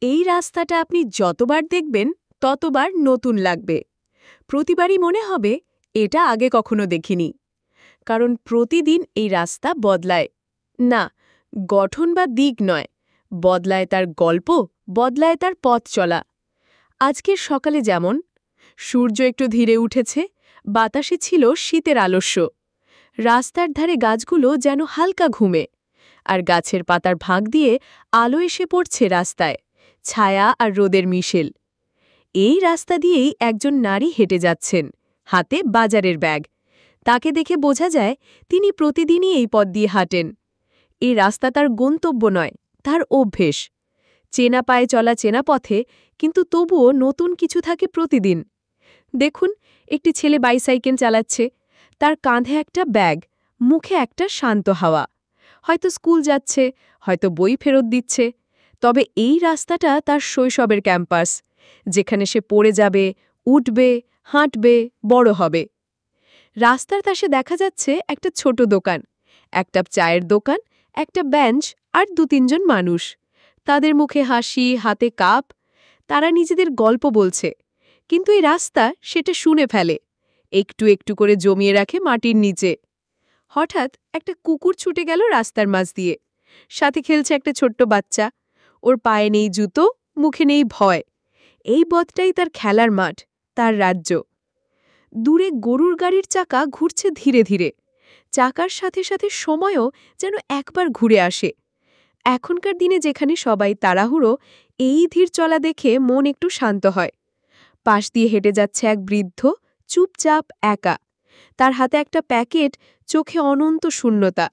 এই রাস্তাটা আপনি যতবার দেখবেন ততবার নতুন লাগবে। প্রতিবারই মনে হবে এটা আগে কখনো দেখিনি। কারণ প্রতিদিন এই রাস্তা বদলায়। না, গঠন বা দিক নয়, বদলায় তার গল্প, বদলায় তার পথ চলা। আজকের সকালে যেমন সূর্য একটু ধীরে উঠেছে, বাতাসে ছিল শীতের আলস্য। রাস্তার ধারে গাছগুলো যেন হালকা ঘুমে, আর গাছের পাতার ভাগ দিয়ে আলো এসে পড়ছে রাস্তায়, ছায়া আর রোদের মিশেল। এই রাস্তা দিয়েই একজন নারী হেঁটে যাচ্ছেন, হাতে বাজারের ব্যাগ। তাকে দেখে বোঝা যায় তিনি প্রতিদিনই এই পথ দিয়ে হাঁটেন। এই রাস্তা তার গন্তব্য নয়, তার অভ্যেস। চেনা পায়ে চলা চেনা পথে, কিন্তু তবুও নতুন কিছু থাকে প্রতিদিন। দেখুন, একটি ছেলে বাইসাইকেল চালাচ্ছে, তার কাঁধে একটা ব্যাগ, মুখে একটা শান্ত হাওয়া। হয়তো স্কুল যাচ্ছে, হয়তো বই ফেরত দিচ্ছে। তবে এই রাস্তাটা তার শৈশবের ক্যাম্পাস, যেখানে সে পড়ে যাবে, উঠবে, হাঁটবে, বড় হবে। রাস্তার পাশে দেখা যাচ্ছে একটা ছোট দোকান, একটা চায়ের দোকান, একটা বেঞ্চ আর ২-৩ জন মানুষ। তাদের মুখে হাসি, হাতে কাপ। তারা নিজেদের গল্প বলছে, কিন্তু এই রাস্তা সেটা শুনে ফেলে, একটু একটু করে জমিয়ে রাখে মাটির নিচে। হঠাৎ একটা কুকুর ছুটে গেল রাস্তার মাঝ দিয়ে। সাথে খেলছে একটা ছোট্ট বাচ্চা। ওর পায়ে নেই জুতো, মুখে নেই ভয়। এই পথটাই তার খেলার মাঠ, তার রাজ্য। দূরে গরুর গাড়ির চাকা ঘুরছে ধীরে ধীরে। চাকার সাথে সাথে সময়ও যেন একবার ঘুরে আসে। এখনকার দিনে যেখানে সবাই তাড়াহুড়ো, এই ধীর চলা দেখে মন একটু শান্ত হয়। পাশ দিয়ে হেঁটে যাচ্ছে এক বৃদ্ধ, চুপচাপ, একা। তার হাতে একটা প্যাকেট, চোখে অনন্ত শূন্যতা।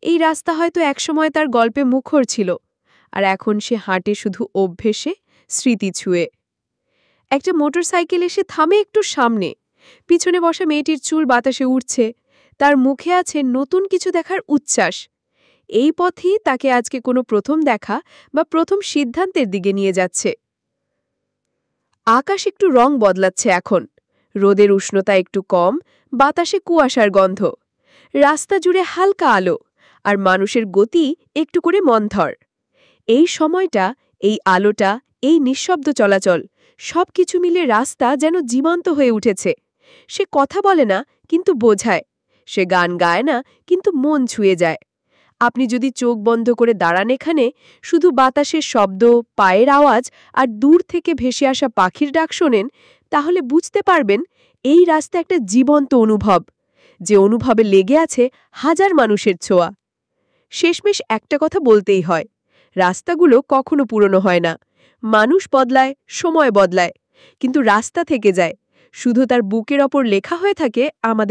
এই রাস্তা হয়তো একসময় তার গল্পে মুখর ছিল, আর এখন সে হাঁটে শুধু অভ্যেসে, স্মৃতি ছুঁয়ে। একটা মোটরসাইকেল এসে থামে একটু সামনে। পিছনে বসা মেয়েটির চুল বাতাসে উঠছে, তার মুখে আছে নতুন কিছু দেখার উচ্ছ্বাস। এই পথই তাকে আজকে কোনো প্রথম দেখা বা প্রথম সিদ্ধান্তের দিকে নিয়ে যাচ্ছে। আকাশ একটু রং বদলাচ্ছে এখন। রোদের উষ্ণতা একটু কম, বাতাসে কুয়াশার গন্ধ। রাস্তা জুড়ে হালকা আলো, আর মানুষের গতি একটু করে মন্থর। এই সময়টা, এই আলোটা, এই নিঃশব্দ চলাচল, সবকিছু মিলে রাস্তা যেন জীবন্ত হয়ে উঠেছে। সে কথা বলে না, কিন্তু বোঝায়। সে গান গায় না, কিন্তু মন ছুঁয়ে যায়। আপনি যদি চোখ বন্ধ করে দাঁড়ান এখানে, শুধু বাতাসের শব্দ, পায়ের আওয়াজ আর দূর থেকে ভেসে আসা পাখির ডাক শোনেন, তাহলে বুঝতে পারবেন এই রাস্তা একটা জীবন্ত অনুভব, যে অনুভবে লেগে আছে হাজার মানুষের ছোঁয়া। শেষমেশ একটা কথা বলতেই হয়, রাস্তাগুলো কখনো পুরনো হয় না। মানুষ বদলায়, সময় বদলায়, কিন্তু রাস্তা থেকে যায়। শুধু তার বুকের ওপর লেখা হয়ে থাকে আমাদের